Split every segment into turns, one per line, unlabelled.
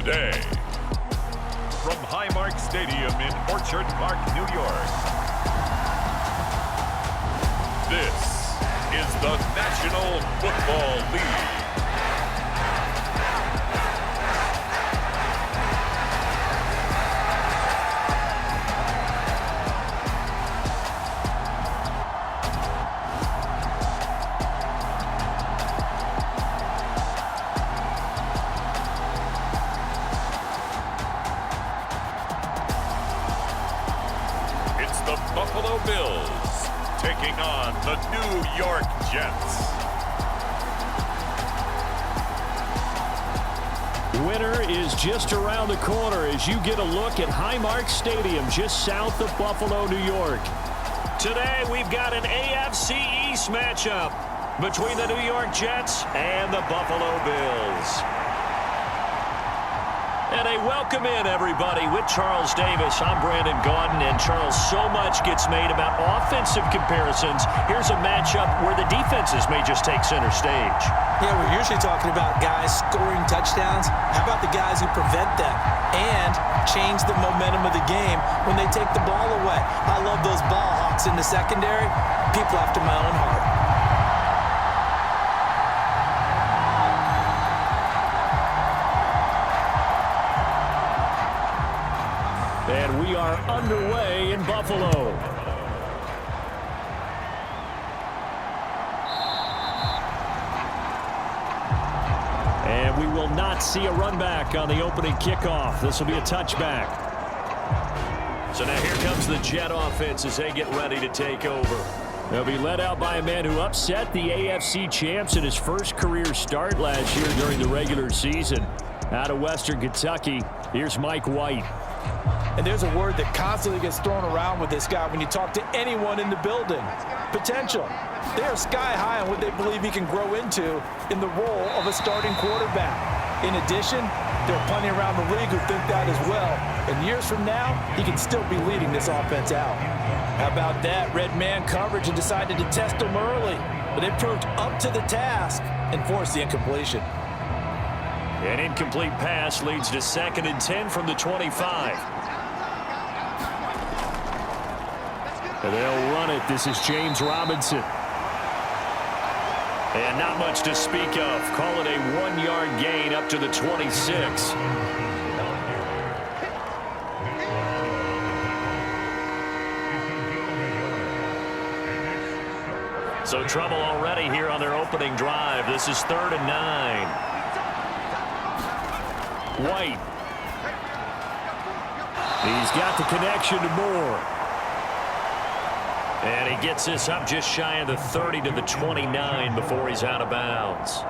today. From Highmark Stadium in Orchard Park, New York, this is the National Football League. The Buffalo Bills taking on the New York Jets.
Winter is just around the corner as you get a look at Highmark Stadium just south of Buffalo, New York. Today we've got an AFC East matchup between the New York Jets and the Buffalo Bills. And a welcome in, everybody, with Charles Davis. I'm Brandon Gaudin, and Charles, so much gets made about offensive comparisons. Here's a matchup where the defenses may just take center stage.
Yeah, we're usually talking about guys scoring touchdowns. How about the guys who prevent them and change the momentum of the game when they take the ball away? I love those ball hawks in the secondary. People after my own heart.
And we are underway in Buffalo. And we will not see a run back on the opening kickoff. This will be a touchback. So now here comes the Jet offense as they get ready to take over. They'll be led out by a man who upset the AFC champs in his first career start last year during the regular season. Out of Western Kentucky, here's Mike White.
And there's a word that constantly gets thrown around with this guy when you talk to anyone in the building. Potential. They are sky high on what they believe he can grow into in the role of a starting quarterback. In addition, there are plenty around the league who think that as well. And years from now, he can still be leading this offense out. How about that? Red man coverage and decided to test them early. But they proved up to the task and forced the incompletion.
An incomplete pass leads to 2nd and 10 from the 25. And they'll run it. This is James Robinson. And not much to speak of. Call it a 1-yard gain up to the 26. So trouble already here on their opening drive. This is 3rd and 9. White. He's got the connection to Moore. And he gets this up just shy of the 30 to the 29 before he's out of bounds.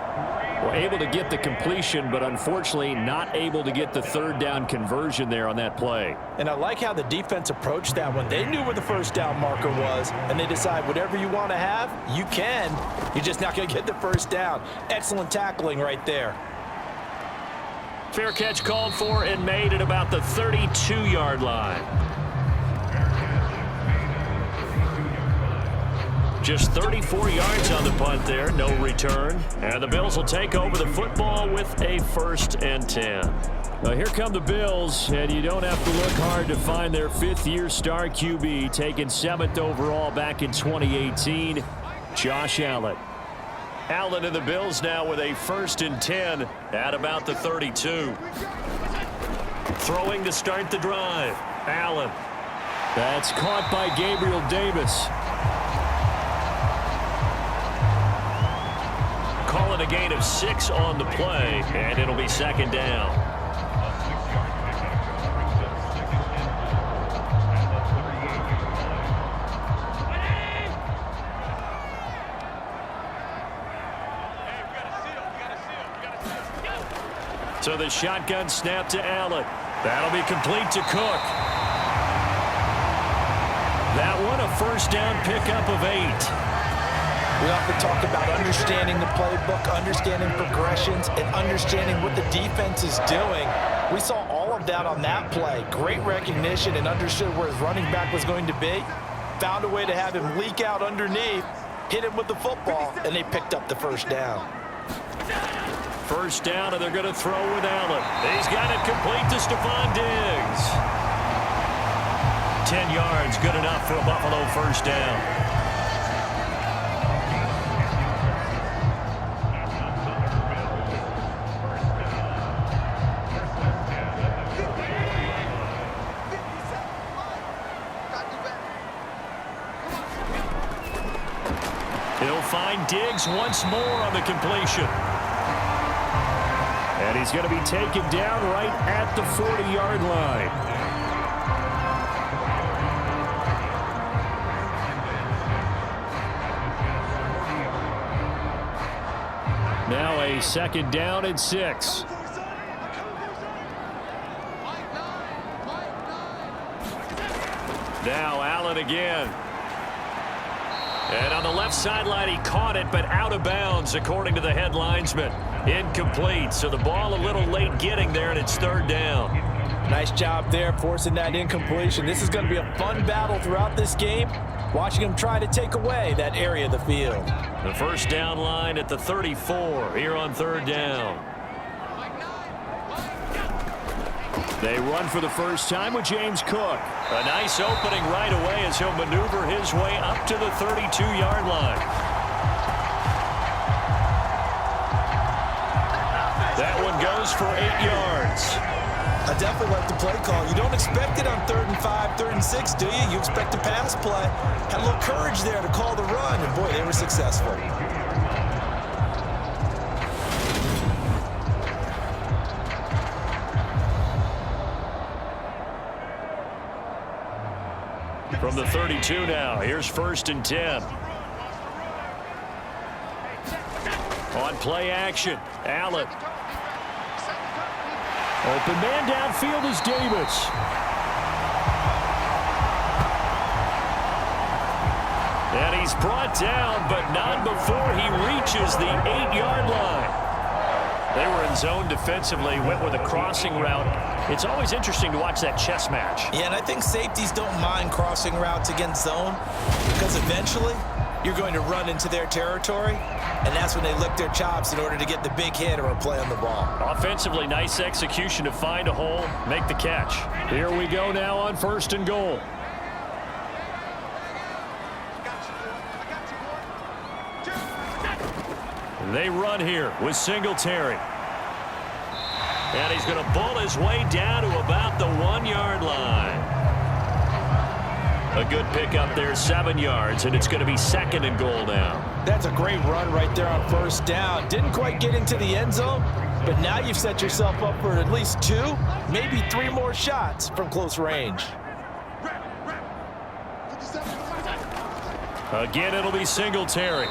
We're able to get the completion, but unfortunately not able to get the 3rd down conversion there on that play.
And I like how the defense approached that one. They knew where the 1st down marker was, and they decide whatever you want to have, you can. You're just not going to get the 1st down. Excellent tackling right there.
Fair catch called for and made at about the 32-yard line. Just 34 yards on the punt there, no return. And the Bills will take over the football with a 1st and 10. Now here come the Bills, and you don't have to look hard to find their 5th-year star QB, taken 7th overall back in 2018, Josh Allen. Allen and the Bills now with a 1st and 10 at about the 32. Throwing to start the drive. Allen. That's caught by Gabriel Davis. Calling a gain of 6 on the play, and it'll be 2nd down. So the shotgun snap to Allen. That'll be complete to Cook. That one a 1st down pickup of 8.
We often talk about understanding the playbook, understanding progressions, and understanding what the defense is doing. We saw all of that on that play. Great recognition and understood where his running back was going to be. Found a way to have him leak out underneath, hit him with the football, and they picked up the 1st down.
First down, and they're going to throw with Allen. He's got it complete to Stephon Diggs. 10 yards, good enough for a Buffalo first down. He'll find Diggs once more on the completion. And he's going to be taken down right at the 40-yard line. Now a second down and 6. Now Allen again. And on the left sideline, he caught it, but out of bounds, according to the head linesman. Incomplete, so the ball a little late getting there, and it's third down.
Nice job there, forcing that incompletion. This is going to be a fun battle throughout this game, watching him try to take away that area of the field.
The first down line at the 34 here on third down. They run for the first time with James Cook. A nice opening right away as he'll maneuver his way up to the 32-yard line. That one goes for 8 yards.
I definitely like the play call. You don't expect it on 3rd and 5, 3rd and 6, do you? You expect a pass play. Had a little courage there to call the run, and boy, they were successful.
From the 32 now, here's 1st and 10. On play action, Allen. Open man downfield is Davis. And he's brought down, but not before he reaches the 8-yard line. They were in zone defensively, went with a crossing route. It's always interesting to watch that chess match.
Yeah, and I think safeties don't mind crossing routes against zone because eventually you're going to run into their territory, and that's when they lick their chops in order to get the big hit or a play on the ball.
Offensively, nice execution to find a hole, make the catch. Here we go now on 1st and goal. They run here with Singletary. And he's going to bull his way down to about the 1-yard line. A good pickup there, 7 yards, and it's going to be 2nd and goal now.
That's a great run right there on 1st down. Didn't quite get into the end zone, but now you've set yourself up for at least 2, maybe 3 more shots from close range.
Again, it'll be Singletary.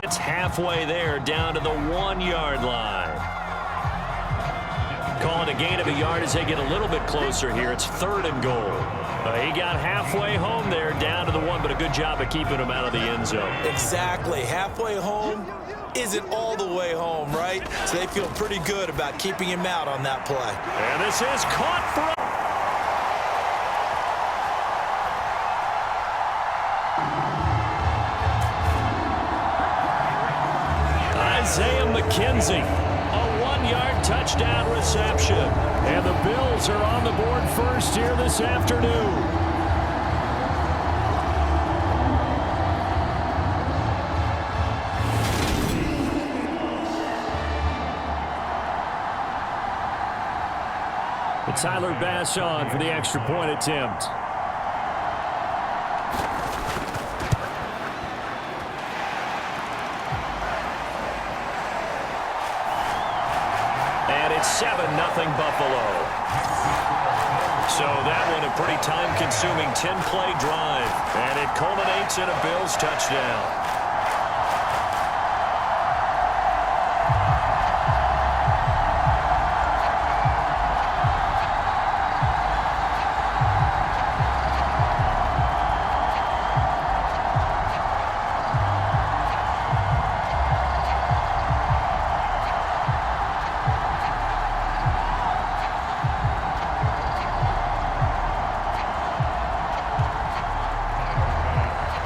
It's halfway there, down to the 1-yard line. Calling a gain of a yard as they get a little bit closer here. It's 3rd and goal. He got halfway home there, down to the 1, but a good job of keeping him out of the end zone. Exactly.
Halfway home isn't all the way home, right? So they feel pretty good about keeping him out on that play.
And this is caught for Isaiah McKenzie, a 1-yard touchdown reception. And the Bills are on the board first here this afternoon. And Tyler Bass on for the extra point attempt. And it's 7-0 Buffalo. So that one a pretty time-consuming 10-play drive. And it culminates in a Bills touchdown.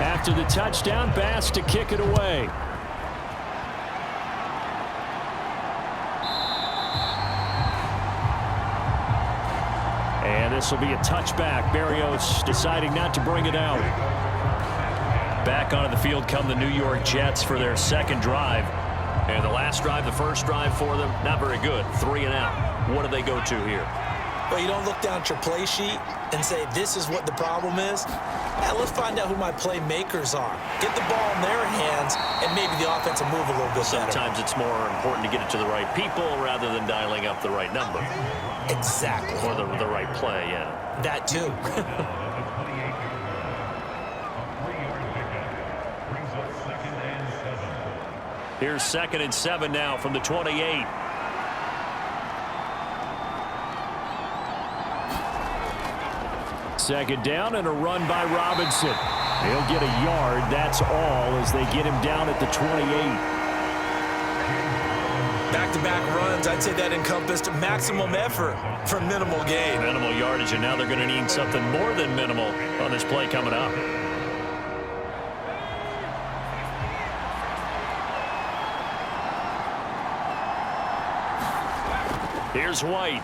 After the touchdown, Bass to kick it away. This will be a touchback. Berrios deciding not to bring it out. Back onto the field come the New York Jets for their second drive. And the last drive, the first drive for them, not very good. 3 and out. What do they go to here?
Well, you don't look down at your play sheet and say, this is what the problem is. Now, let's find out who my playmakers are. Get the ball in their hands, and maybe the offense will move a little bit better.
Sometimes it's more important to get it to the right people rather than dialing up the right number.
Exactly.
Or the right play, yeah.
That too.
Here's 2nd and 7 now from the 28. Second down and a run by Robinson. He'll get a yard. That's all as they get him down at the 28.
Back-to-back runs, I'd say that encompassed maximum effort for minimal gain.
Minimal yardage, and now they're going to need something more than minimal on this play coming up. Here's White.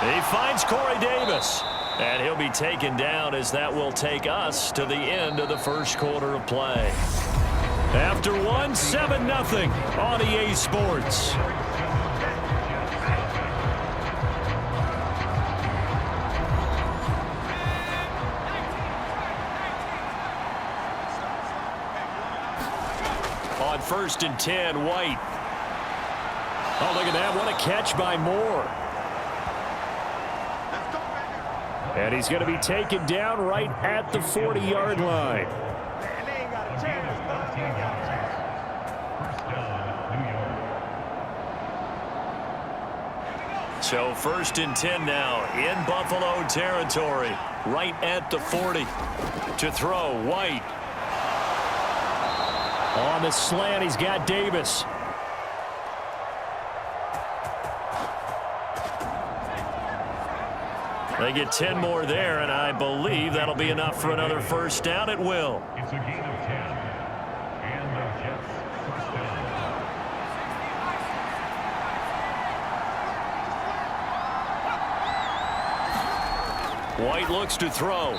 He finds Corey Davis. And he'll be taken down as that will take us to the end of the first quarter of play. After one, 7-0 on EA Sports. On 1st and 10, White. Oh, look at that. What a catch by Moore. And he's going to be taken down right at the 40-yard line. So 1st and 10 now in Buffalo territory, right at the 40. To throw, White. On the slant, he's got Davis. They get 10 more there, and I believe that'll be enough for another first down. It will.
It's a gain of 10. And the Jets first down.
White looks to throw.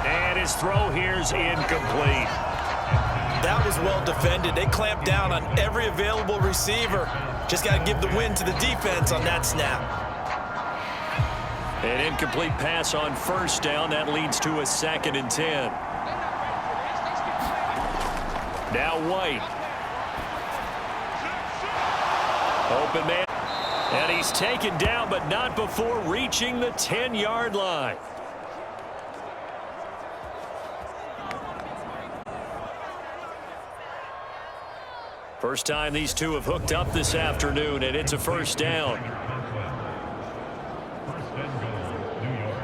And his throw here's incomplete.
That was well defended. They clamped down on every available receiver. Just got to give the win to the defense on that snap.
An incomplete pass on first down. That leads to a 2nd and 10. Now White. Open man. And he's taken down, but not before reaching the 10-yard line. First time these two have hooked up this afternoon, and it's a first down.
First and goal, New York.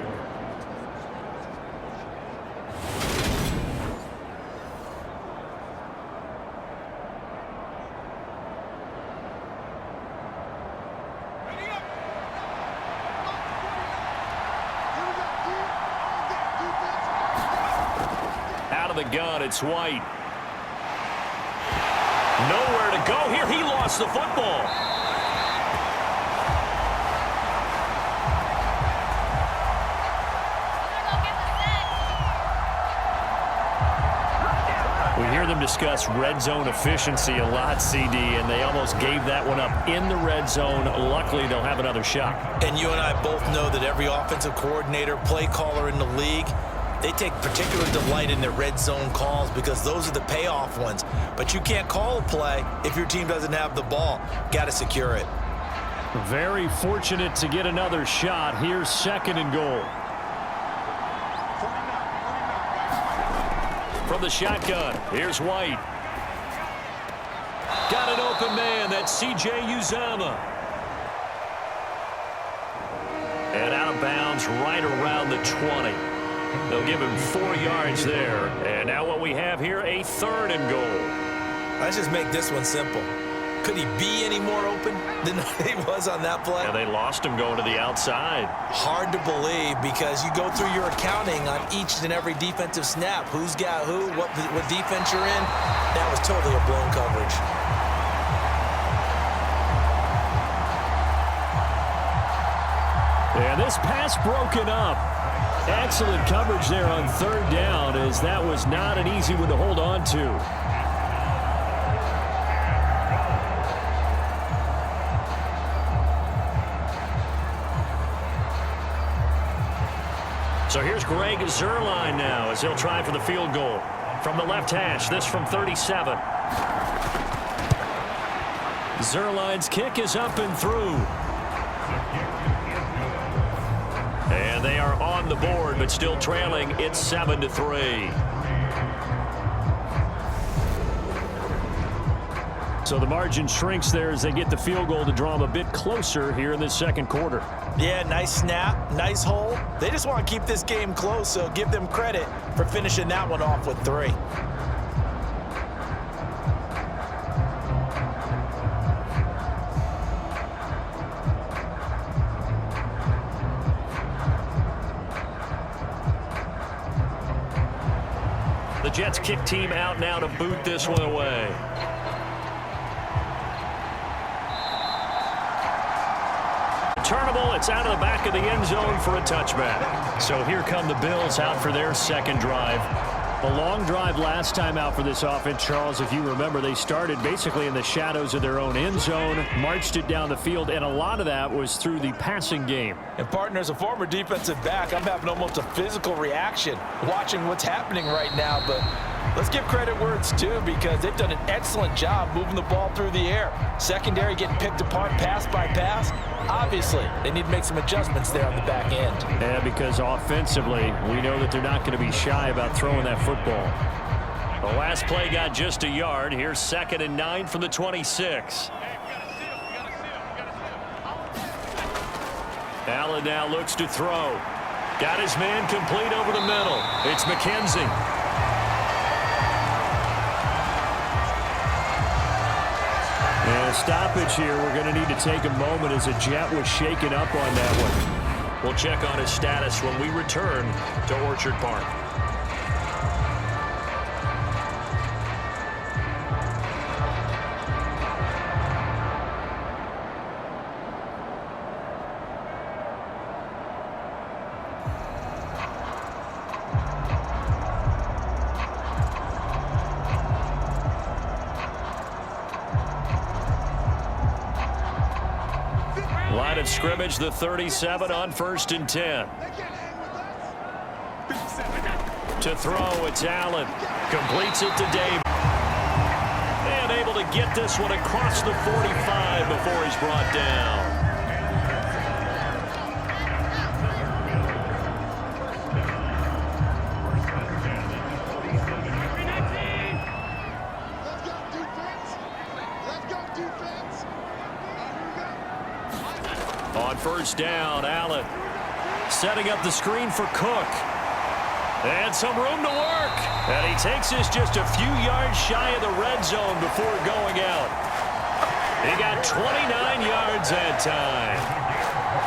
Out of the gun, it's White. Nowhere to go here. He lost the football. We hear them discuss red zone efficiency a lot, CD, and they almost gave that one up in the red zone. Luckily, they'll have another shot.
And you and I both know that every offensive coordinator, play caller in the league, they take particular delight in their red zone calls because those are the payoff ones. But you can't call a play if your team doesn't have the ball. Got to secure it.
Very fortunate to get another shot. Here's 2nd and goal. From the shotgun, here's White. Got an open man. That's C.J. Uzomah. And out of bounds right around the 20. They'll give him 4 yards there. And now what we have here, a 3rd and goal.
Let's just make this one simple. Could he be any more open than he was on that play?
Yeah, they lost him going to the outside.
Hard to believe because you go through your accounting on each and every defensive snap. Who's got who, what defense you're in. That was totally a blown coverage.
this pass broken up. Excellent coverage there on third down, as that was not an easy one to hold on to. So here's Greg Zuerlein now as he'll try for the field goal. From the left hash, this from 37. Zuerlein's kick is up and through. And they are on the board, but still trailing. It's 7-3. So the margin shrinks there as they get the field goal to draw them a bit closer here in this second quarter.
Yeah, nice snap, nice hole. They just want to keep this game close, so give them credit for finishing that one off with 3.
The Jets kick team out now to boot this one away. Returnable, it's out of the back of the end zone for a touchback. So here come the Bills out for their second drive. The long drive last time out for this offense, Charles, if you remember, they started basically in the shadows of their own end zone, marched it down the field, and a lot of that was through the passing game.
And partner, as a former defensive back, I'm having almost a physical reaction watching what's happening right now, but let's give credit where it's due because they've done an excellent job moving the ball through the air. Secondary getting picked apart pass by pass. Obviously, they need to make some adjustments there on the back end.
Yeah, because offensively, we know that they're not going to be shy about throwing that football. The last play got just a yard. Here's 2nd and 9 from the 26. Allen now looks to throw. Got his man complete over the middle. It's McKenzie. And a stoppage here. We're going to need to take a moment as a Jet was shaken up on that one. We'll check on his status when we return to Orchard Park. Line of scrimmage, the 37 on 1st and 10. To throw, it's Allen. Completes it to Dave. And able to get this one across the 45 before he's brought down. On 1st down, Allen setting up the screen for Cook. And some room to work. And he takes this just a few yards shy of the red zone before going out. He got 29 yards that time.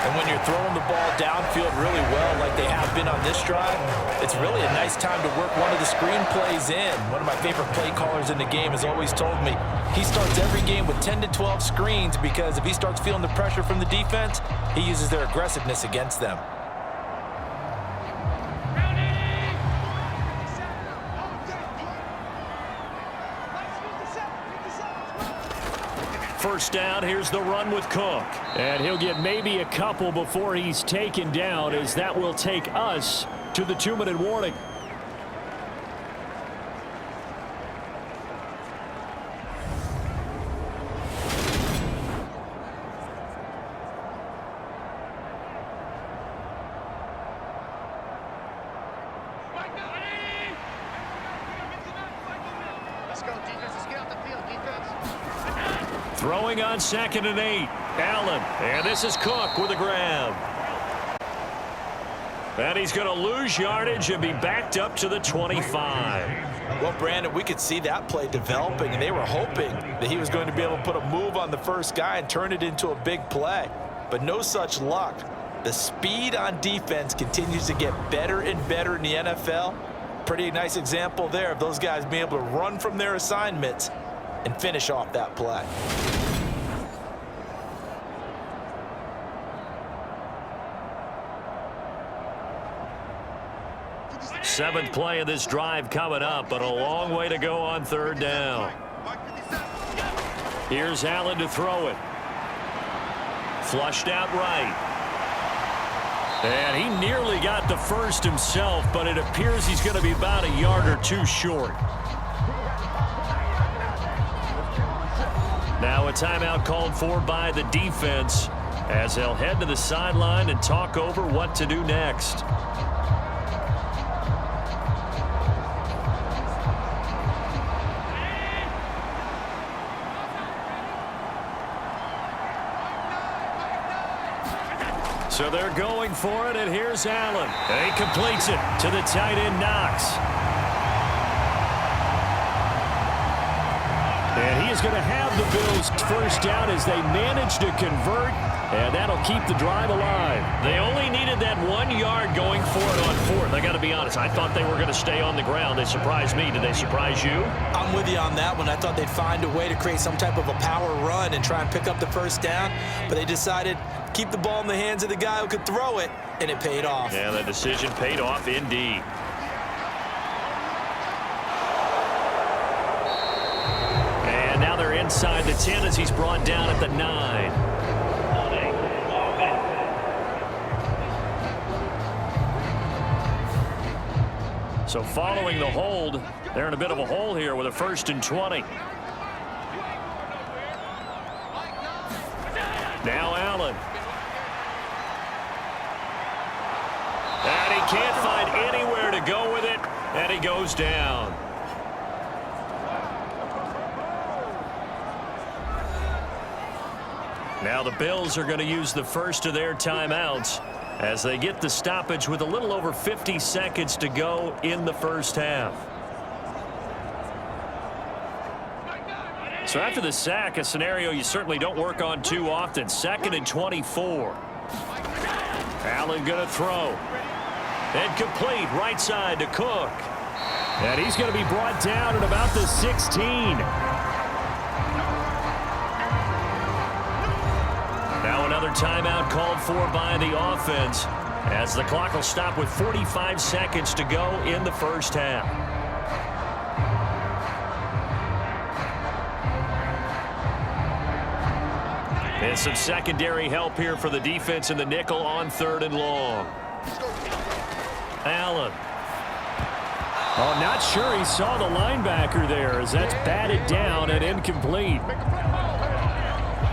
And when you're throwing the ball downfield really well like they have been on this drive, it's really a nice time to work one of the screen plays in. One of my favorite play callers in the game has always told me he starts every game with 10 to 12 screens because if he starts feeling the pressure from the defense, he uses their aggressiveness against them.
First down, here's the run with Cook. And he'll get maybe a couple before he's taken down, as that will take us to the 2-minute warning. Throwing on 2nd and 8. Allen. And this is Cook with a grab. And he's going to lose yardage and be backed up to the 25.
Well, Brandon, we could see that play developing, and they were hoping that he was going to be able to put a move on the first guy and turn it into a big play. But no such luck. The speed on defense continues to get better and better in the NFL. Pretty nice example there of those guys being able to run from their assignments and finish off that play.
7th play of this drive coming up, but a long way to go on 3rd down. Here's Allen to throw it. Flushed out right. And he nearly got the first himself, but it appears he's going to be about a yard or two short. Now a timeout called for by the defense as they'll head to the sideline and talk over what to do next. So they're going for it, and here's Allen. And he completes it to the tight end, Knox. And he is going to have the Bills first down as they manage to convert, and that'll keep the drive alive. They only needed that 1 yard going for it on 4th. I got to be honest, I thought they were going to stay on the ground. They surprised me. Did they surprise you?
I'm with you on that one. I thought they'd find a way to create some type of a power run and try and pick up the first down, but they decided keep the ball in the hands of the guy who could throw it, and it paid off.
Yeah, that decision paid off indeed. And now they're inside the 10 as he's brought down at the 9. So following the hold, they're in a bit of a hole here with a 1st and 20. Now Allen. And he can't find anywhere to go with it, and he goes down. Now the Bills are going to use the first of their timeouts as they get the stoppage with a little over 50 seconds to go in the first half. So after the sack, a scenario you certainly don't work on too often. 2nd and 24. Allen going to throw. And complete right side to Cook. And he's going to be brought down at about the 16. Now another timeout called for by the offense as the clock will stop with 45 seconds to go in the first half. And some secondary help here for the defense in the nickel on 3rd and long. Allen. Oh, not sure he saw the linebacker there as that's batted down and incomplete.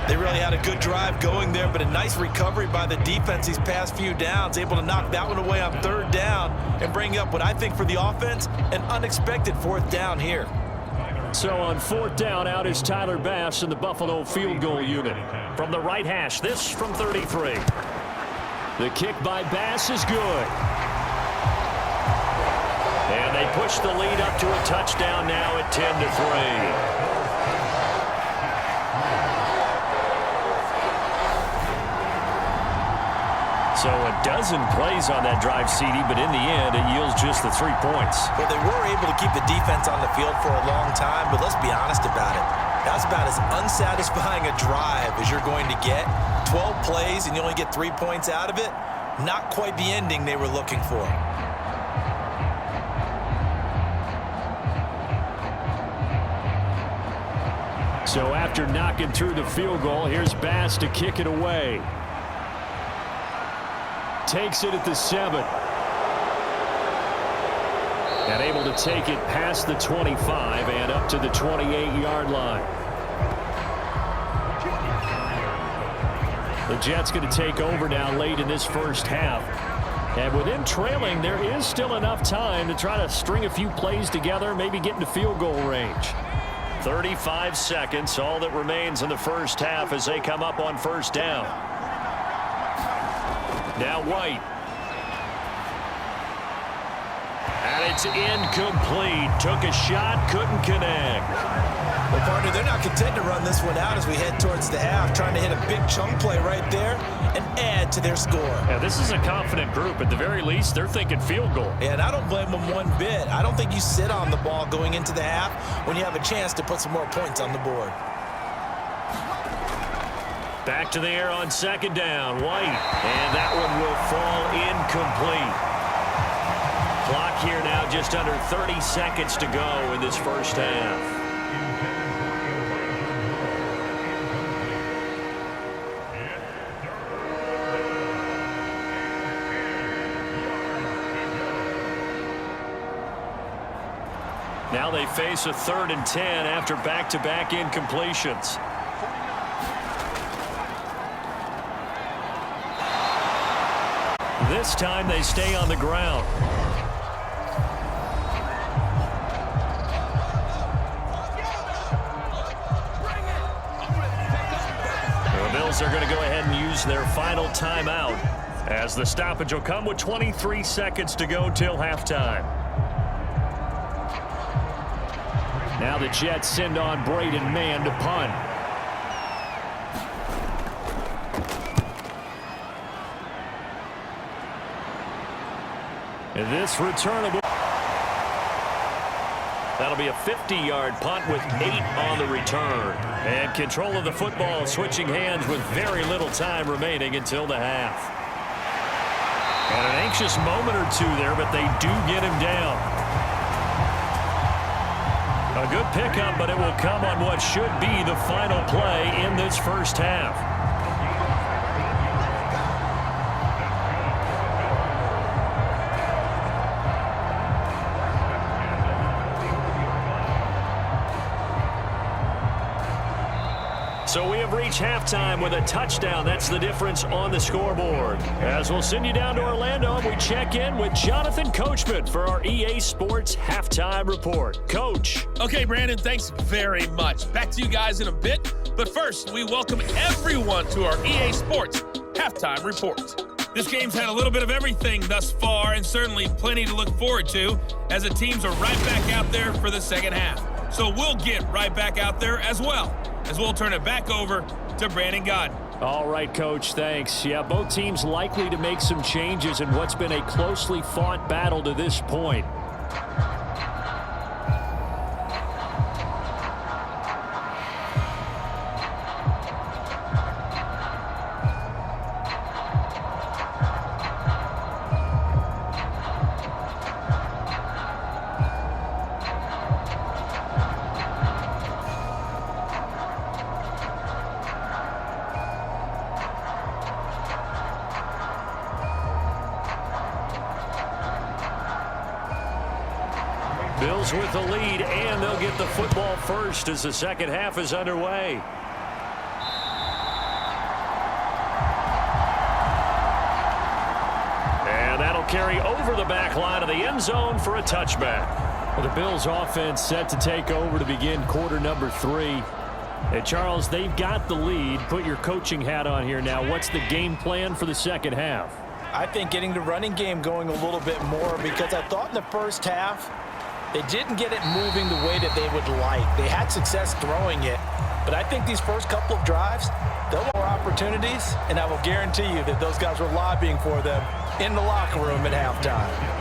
They really had a good drive going there, but a nice recovery by the defense these past few downs, able to knock that one away on 3rd down and bring up what I think for the offense, an unexpected 4th down here.
So on 4th down, out is Tyler Bass in the Buffalo field goal unit. From the right hash, this from 33. The kick by Bass is good. And they push the lead up to a touchdown now at 10-3. So a dozen plays on that drive, CD, but in the end, it yields just the 3 points.
Well, they were able to keep the defense on the field for a long time, but let's be honest about it. That's about as unsatisfying a drive as you're going to get. 12 plays and you only get 3 points out of it. Not quite the ending they were looking for.
So after knocking through the field goal, here's Bass to kick it away. Takes it at the 7. And able to take it past the 25 and up to the 28-yard line. The Jets going to take over now late in this first half. And with them trailing, there is still enough time to try to string a few plays together, maybe get into field goal range. 35 seconds, all that remains in the first half as they come up on 1st down. Now White. And it's incomplete. Took a shot, couldn't connect.
Well, partner, they're not content to run this one out as we head towards the half, trying to hit a big chunk play right there and add to their score.
Yeah, this is a confident group. At the very least, they're thinking field goal.
Yeah, and I don't blame them one bit. I don't think you sit on the ball going into the half when you have a chance to put some more points on the board.
Back to the air on 2nd down. White. And that one will fall incomplete. Clock here now, just under 30 seconds to go in this first half. Now they face a 3rd and 10 after back-to-back incompletions. This time they stay on the ground. The Bills are going to go ahead and use their final timeout, as the stoppage will come with 23 seconds to go till halftime. Now the Jets send on Braden Mann to punt. And this returnable. That'll be a 50-yard punt with 8 on the return. And control of the football switching hands with very little time remaining until the half. And an anxious moment or two there, but they do get him down. A good pickup, but it will come on what should be the final play in this first half. So we have reached halftime with a touchdown. That's the difference on the scoreboard. As we'll send you down to Orlando, and we check in with Jonathan Coachman for our EA Sports Halftime Report. Coach.
Okay, Brandon, thanks very much. Back to you guys in a bit. But first, we welcome everyone to our EA Sports Halftime Report. This game's had a little bit of everything thus far, and certainly plenty to look forward to, as the teams are right back out there for the second half. So we'll get right back out there as well, as we'll turn it back over to Brandon Godden.
All right, Coach, thanks. Yeah, both teams likely to make some changes in what's been a closely fought battle to this point. Bills with the lead, and they'll get the football first as the second half is underway. And that'll carry over the back line of the end zone for a touchback. Well, the Bills offense set to take over to begin quarter number 3. Hey, Charles, they've got the lead. Put your coaching hat on here now. What's the game plan for the second half?
I think getting the running game going a little bit more, because I thought in the first half they didn't get it moving the way that they would like. They had success throwing it, but I think these first couple of drives, they'll have more opportunities, and I will guarantee you that those guys were lobbying for them in the locker room at halftime.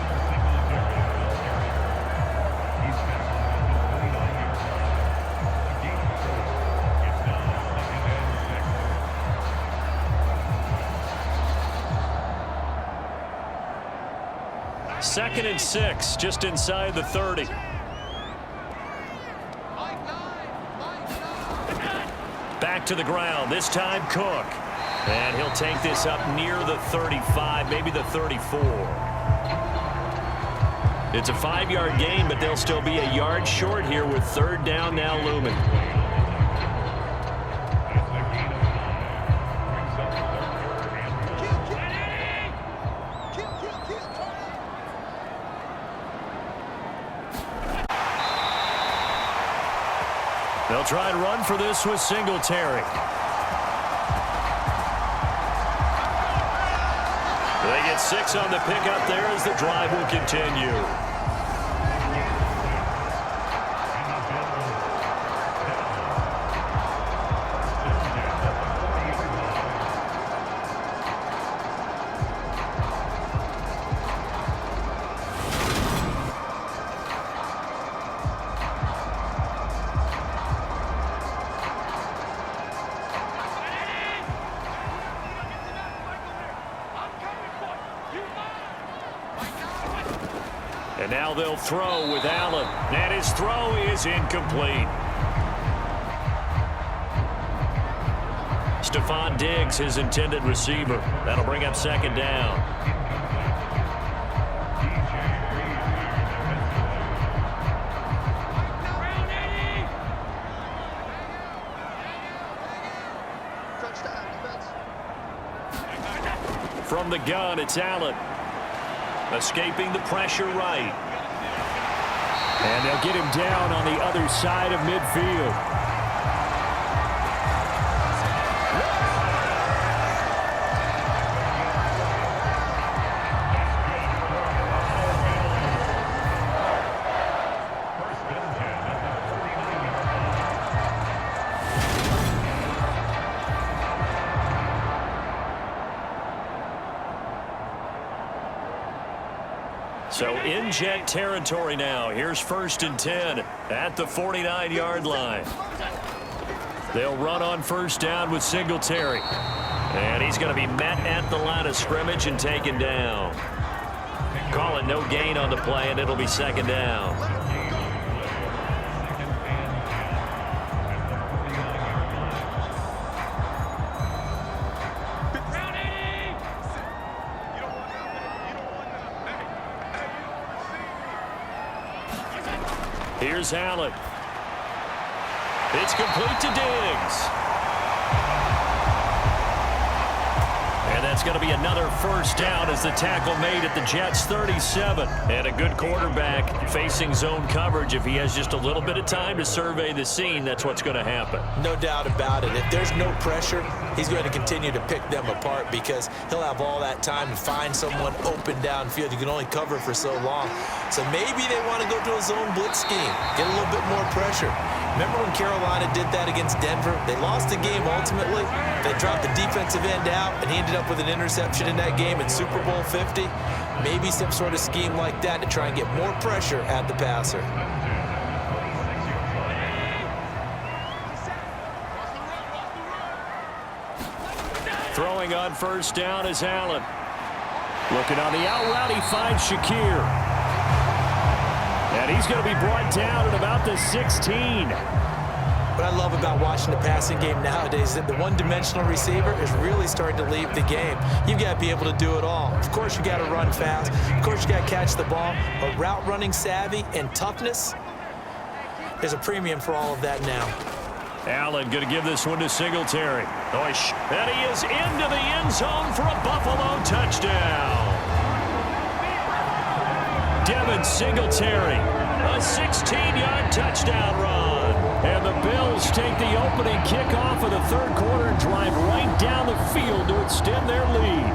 Second and 6, just inside the 30. Back to the ground, this time Cook. And he'll take this up near the 35, maybe the 34. It's a 5-yard gain, but they'll still be a yard short here with third down now looming. They'll try and run for this with Singletary. They get 6 on the pickup there as the drive will continue. And And now they'll throw with Allen. And his throw is incomplete. Stephon Diggs, his intended receiver. That'll bring up second down. From the gun, it's Allen. Escaping the pressure right. And they'll get him down on the other side of midfield. So in Jet territory now. Here's 1st and 10 at the 49-yard line. They'll run on 1st down with Singletary. And he's going to be met at the line of scrimmage and taken down. Call it no gain on the play, and it'll be 2nd down. Here's Allen. It's complete to Diggs. And that's going to be another 1st down as the tackle made at the Jets' 37. And a good quarterback facing zone coverage. If he has just a little bit of time to survey the scene, that's what's going to happen.
No doubt about it. If there's no pressure, he's going to continue to pick them apart because he'll have all that time to find someone open downfield. You can only cover for so long. So maybe they want to go to a zone blitz scheme, get a little bit more pressure. Remember when Carolina did that against Denver? They lost the game ultimately. They dropped the defensive end out, and he ended up with an interception in that game in Super Bowl 50. Maybe some sort of scheme like that to try and get more pressure at the passer.
Throwing on 1st down is Allen. Looking on the out route, he finds Shakir. And he's going to be brought down at about the 16.
What I love about watching the passing game nowadays is that the one-dimensional receiver is really starting to leave the game. You've got to be able to do it all. Of course, you got to run fast. Of course, you got to catch the ball. But route running savvy and toughness, there's a premium for all of that now.
Allen going to give this one to Singletary. And he is into the end zone for a Buffalo touchdown. Devin Singletary, a 16-yard touchdown run. And the Bills take the opening kickoff of the 3rd quarter and drive right down the field to extend their lead.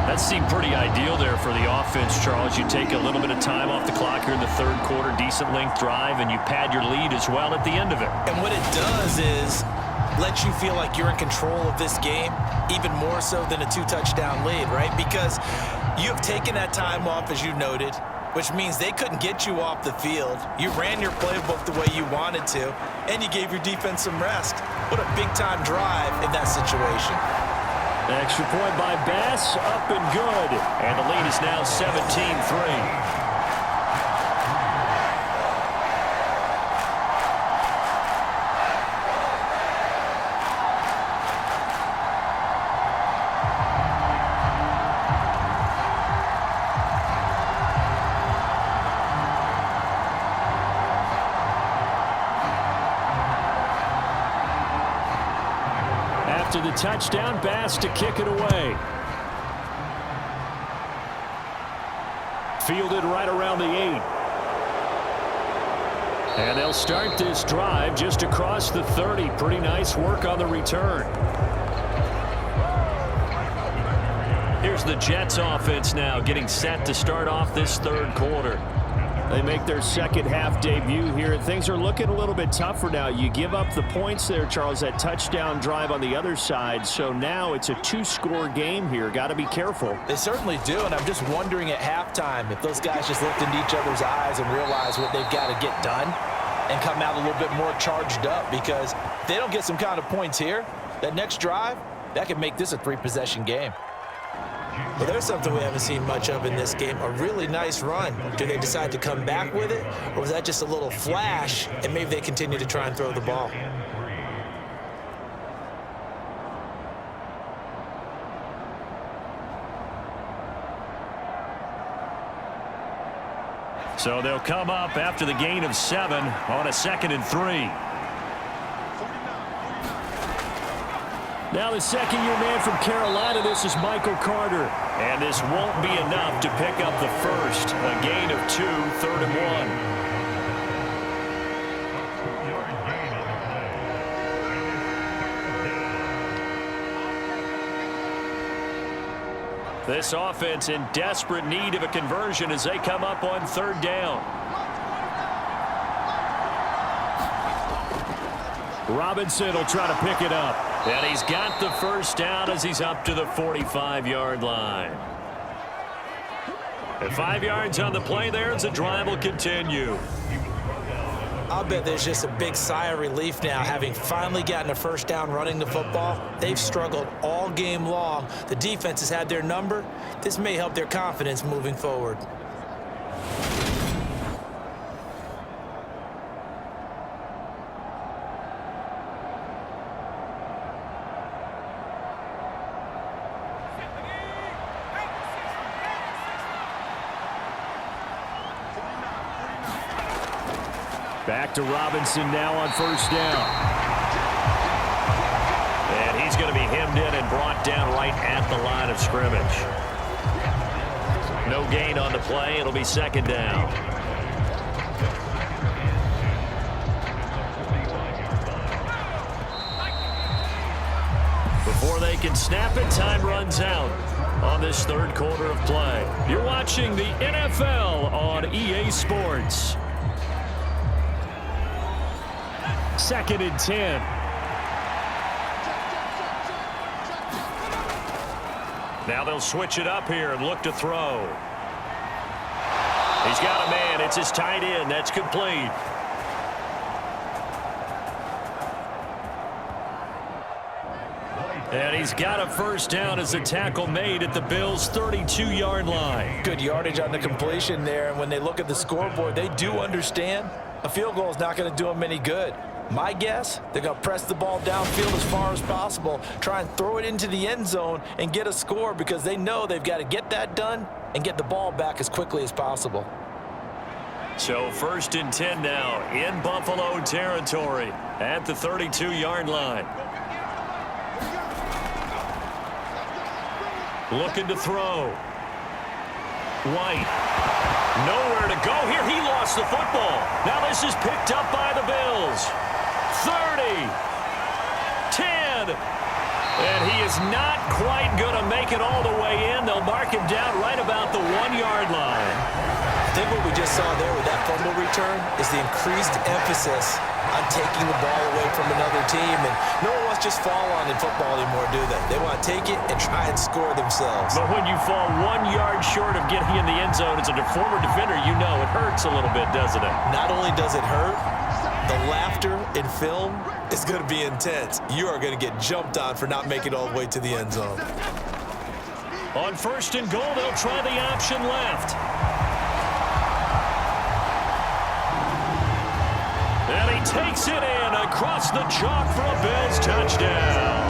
That seemed pretty ideal there for the offense, Charles. You take a little bit of time off the clock here in the 3rd quarter, decent length drive, and you pad your lead as well at the end of it.
And what it does is let you feel like you're in control of this game, even more so than a 2-touchdown lead, right? Because you've taken that time off, as you noted, which means they couldn't get you off the field. You ran your playbook the way you wanted to, and you gave your defense some rest. What a big-time drive in that situation.
An extra point by Bass, up and good. And the lead is now 17-3. After the touchdown, Bass to kick it away. Fielded right around the 8. And they'll start this drive just across the 30. Pretty nice work on the return. Here's the Jets offense now getting set to start off this 3rd quarter. They make their 2nd half debut here. Things are looking a little bit tougher now. You give up the points there, Charles, that touchdown drive on the other side. So now it's a 2-score game here. Got to be careful.
They certainly do, and I'm just wondering at halftime if those guys just looked into each other's eyes and realized what they've got to get done and come out a little bit more charged up, because if they don't get some kind of points here, that next drive, that could make this a 3-possession game. Well, there's something we haven't seen much of in this game, a really nice run. Do they decide to come back with it, or was that just a little flash, and maybe they continue to try and throw the ball?
So they'll come up after the gain of 7 on a 2nd and 3. Now the second-year man from Carolina, this is Michael Carter. And this won't be enough to pick up the first. A gain of 2, 3rd and 1. This offense in desperate need of a conversion as they come up on 3rd down. Robinson will try to pick it up. And he's got the first down as he's up to the 45-yard line. And 5 yards on the play there as the drive will continue.
I'll bet there's just a big sigh of relief now, having finally gotten a first down running the football. They've struggled all game long. The defense has had their number. This may help their confidence moving forward.
Back to Robinson now on first down. And he's going to be hemmed in and brought down right at the line of scrimmage. No gain on the play. It'll be 2nd down. Before they can snap it, time runs out on this 3rd quarter of play. You're watching the NFL on EA Sports. 2nd and 10. Now they'll switch it up here and look to throw. He's got a man. It's his tight end. That's complete. And he's got a first down as a tackle made at the Bills' 32-yard line.
Good yardage on the completion there, and when they look at the scoreboard, they do understand a field goal is not going to do them any good. My guess, they're going to press the ball downfield as far as possible, try and throw it into the end zone and get a score because they know they've got to get that done and get the ball back as quickly as possible.
So 1st and 10 now in Buffalo territory at the 32-yard line. Looking to throw. White. Nowhere to go here. He lost the football. Now this is picked up by the Bills. 30. 10. And he is not quite going to make it all the way in. They'll mark him down right about the 1-yard line.
I think what we just saw there with that fumble return is the increased emphasis on taking the ball away from another team. And no one wants to just fall on in football anymore, do they? They want to take it and try and score themselves.
But when you fall 1 yard short of getting in the end zone as a former defender, you know it hurts a little bit, doesn't it?
Not only does it hurt, the laughter in film is going to be intense. You are going to get jumped on for not making it all the way to the end zone.
On 1st and goal, they'll try the option left. And he takes it in across the chalk for a Bills touchdown.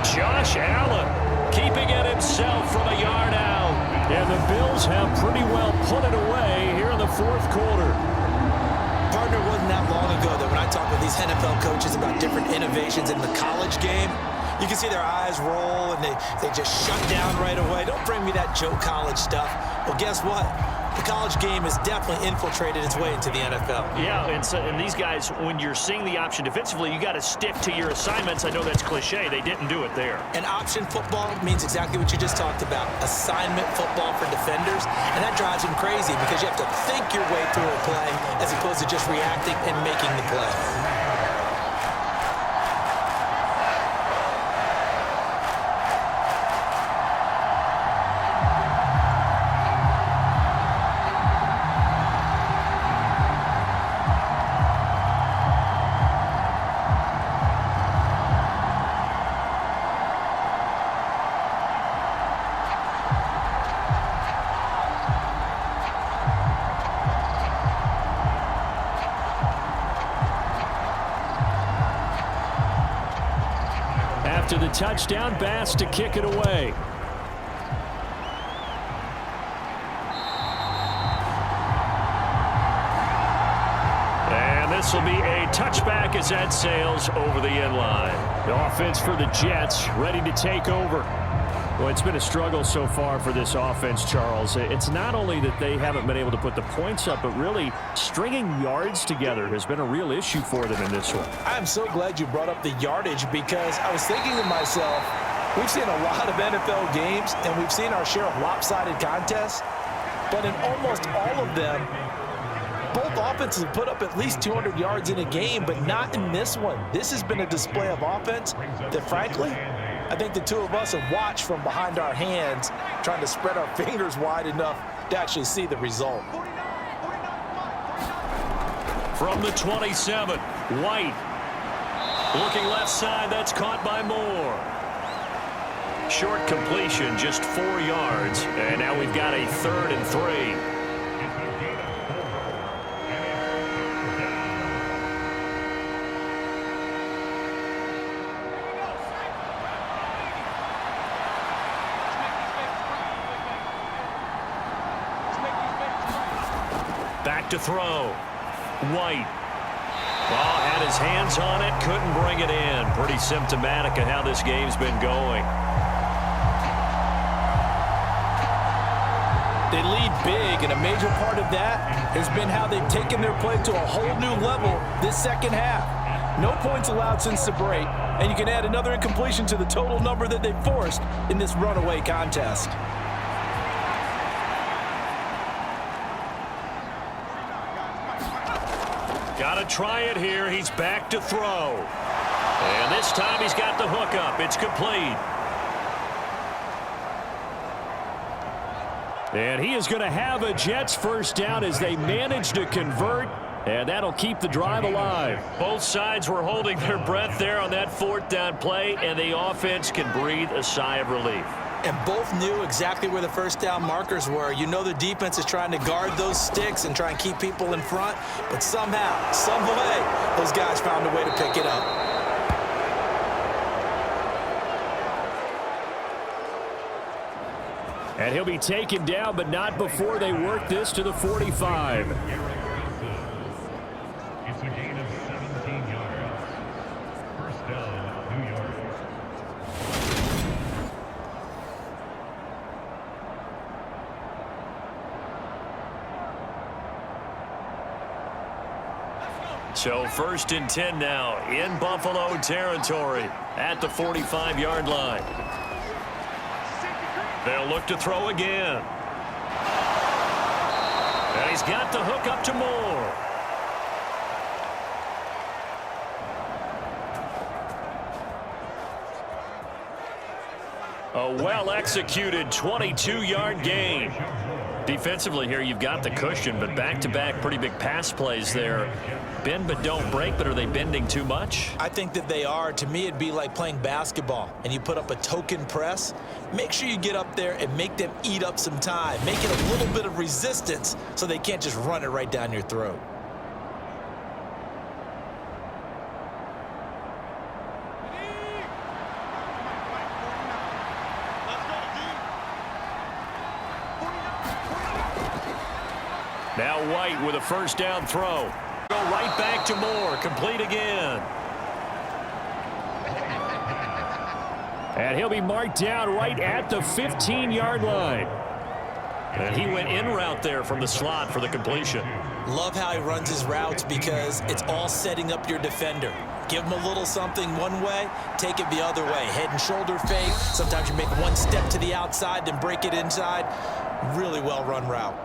Josh Allen keeping it himself from a yard out. And the Bills have pretty well put it away here in the 4th quarter.
Partner, wasn't that long ago that when I talk with these NFL coaches about different innovations in the college game, you can see their eyes roll and they just shut down right away. Don't bring me that Joe College stuff. Well, guess what? The college game has definitely infiltrated its way into the NFL.
Yeah, and these guys, when you're seeing the option defensively, you got to stick to your assignments. I know that's cliche. They didn't do it there.
And option football means exactly what you just talked about, assignment football for defenders. And that drives them crazy because you have to think your way through a play as opposed to just reacting and making the play.
to the touchdown. Bass to kick it away. And this will be a touchback as that sails over the end line. The offense for the Jets ready to take over. Well, it's been a struggle so far for this offense, Charles. It's not only that they haven't been able to put the points up, but really stringing yards together has been a real issue for them in this one.
I'm so glad you brought up the yardage because I was thinking to myself, we've seen a lot of NFL games and we've seen our share of lopsided contests, but in almost all of them, both offenses have put up at least 200 yards in a game, but not in this one. This has been a display of offense that, frankly, I think the two of us have watched from behind our hands, trying to spread our fingers wide enough to actually see the result.
From the 27, White. Looking left side, that's caught by Moore. Short completion, just 4 yards, and now we've got a 3rd and 3. Back to throw. White. Ball had his hands on it, couldn't bring it in. Pretty symptomatic of how this game's been going.
They lead big, and a major part of that has been how they've taken their play to a whole new level this second half. No points allowed since the break, and you can add another incompletion to the total number that they forced in this runaway contest.
Got to try it here. He's back to throw. And this time he's got the hook up. It's complete. And he is going to have a Jets first down as they manage to convert. And that'll keep the drive alive. Both sides were holding their breath there on that 4th down play, and the offense can breathe a sigh of relief.
And both knew exactly where the first down markers were. You know the defense is trying to guard those sticks and try and keep people in front, but somehow, some way, those guys found a way to pick it up.
And he'll be taken down, but not before they work this to the 45.
It's a gain of 17 yards. First down, New York.
So 1st and 10 now in Buffalo territory at the 45-yard line. They'll look to throw again. And he's got the hook up to Moore. A well-executed 22-yard gain. Defensively here, you've got the cushion, but back-to-back pretty big pass plays there. Bend but don't break, but are they bending too much?
I think that they are. To me, it'd be like playing basketball, and you put up a token press. Make sure you get up there and make them eat up some time. Make it a little bit of resistance so they can't just run it right down your throat.
Now White with a first down throw. Go right back to Moore. Complete again. And he'll be marked down right at the 15-yard line. And he went in route there from the slot for the completion.
Love how he runs his routes because it's all setting up your defender. Give him a little something one way, take it the other way. Head and shoulder fake. Sometimes you make one step to the outside, then break it inside. Really well-run route.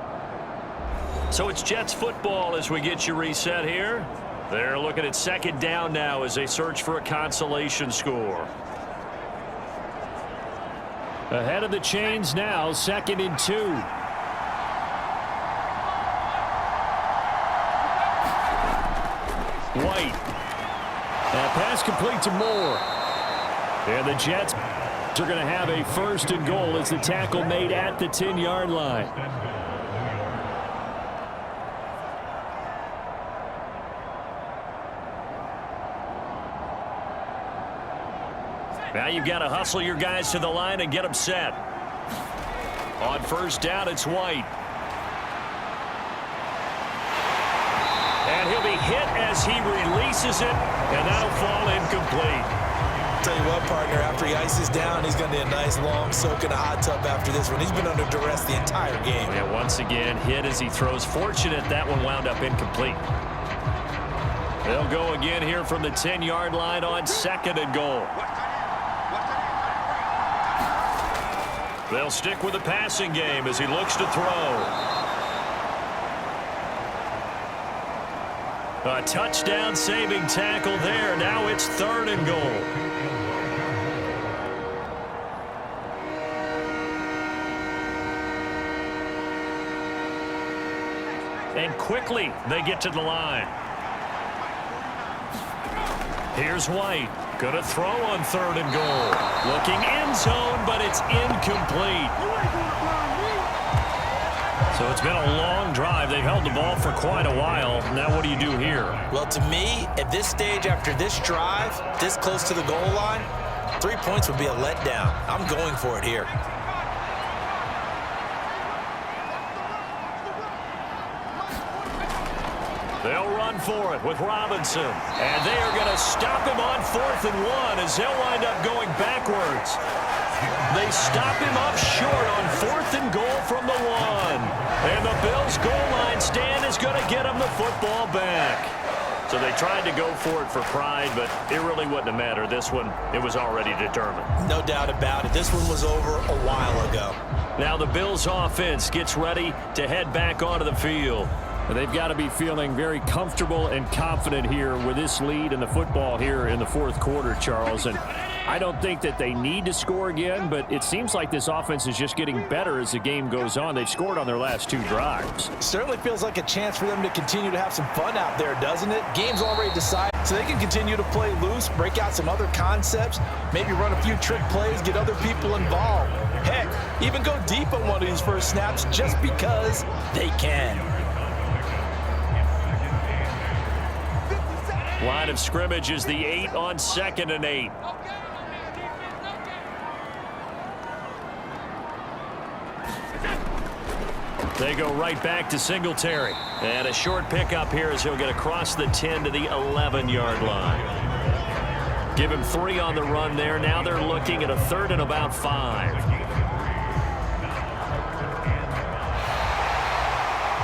So it's Jets football as we get you reset here. They're looking at 2nd down now as they search for a consolation score. Ahead of the chains now, 2nd and 2. White. That pass complete to Moore. And the Jets are going to have a 1st and goal as the tackle made at the 10-yard line. Now you've got to hustle your guys to the line and get them set. On first down, it's White. And he'll be hit as he releases it, and that'll fall incomplete.
Tell you what, partner, after he ices down, he's going to need a nice long soak in a hot tub after this one. He's been under duress the entire game.
Yeah, once again, hit as he throws. Fortunate that one wound up incomplete. They'll go again here from the 10-yard line on 2nd and goal. They'll stick with the passing game as he looks to throw. A touchdown-saving tackle there. Now it's 3rd and goal. And quickly they get to the line. Here's White. Gonna throw on 3rd and goal. Looking end zone, but it's incomplete. So it's been a long drive. They've held the ball for quite a while. Now what do you do here?
Well, to me, at this stage, after this drive, this close to the goal line, 3 points would be a letdown. I'm going for it here.
They'll run for it with Robinson. And they are going to stop him on 4th and 1 as they'll wind up going backwards. They stop him up short on 4th and goal from the 1. And the Bills' goal line stand is going to get them the football back. So they tried to go for it for pride, but it really wouldn't have mattered. This one, it was already determined.
No doubt about it. This one was over a while ago.
Now the Bills' offense gets ready to head back onto the field.
They've got to be feeling very comfortable and confident here with this lead in the football here in the 4th quarter, Charles. And I don't think that they need to score again, but it seems like this offense is just getting better as the game goes on. They've scored on their last 2 drives.
Certainly feels like a chance for them to continue to have some fun out there, doesn't it? Game's already decided, so they can continue to play loose, break out some other concepts, maybe run a few trick plays, get other people involved. Heck, even go deep on one of these first snaps just because they can.
Line of scrimmage is the 8 on 2nd and 8. They go right back to Singletary. And a short pickup here as he'll get across the 10 to the 11-yard line. Give him 3 on the run there. Now they're looking at a 3rd and about 5.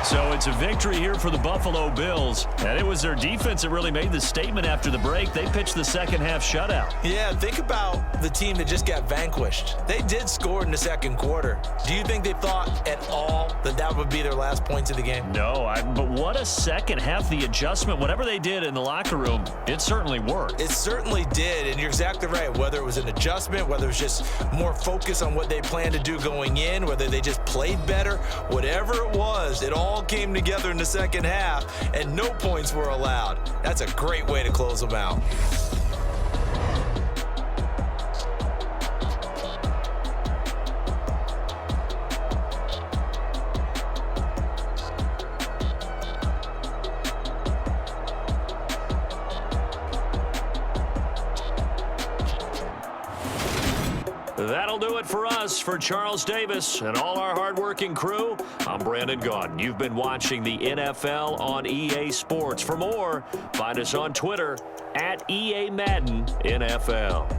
So it's a victory here for the Buffalo Bills. And it was their defense that really made the statement after the break. They pitched the second half shutout.
Yeah, think about the team that just got vanquished. They did score in the 2nd quarter. Do you think they thought at all that that would be their last points of the game?
No, but what a second half. The adjustment, whatever they did in the locker room, it certainly worked.
It certainly did, and you're exactly right. Whether it was an adjustment, whether it was just more focus on what they planned to do going in, whether they just played better, whatever it was, it all came together in the second half, and no points were allowed. That's a great way to close them out.
That'll do it for us. For Charles Davis and all our hardworking crew, I'm Brandon Gaudin. You've been watching the NFL on EA Sports. For more, find us on Twitter at EA Madden NFL.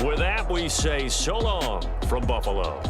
With that, we say so long from Buffalo.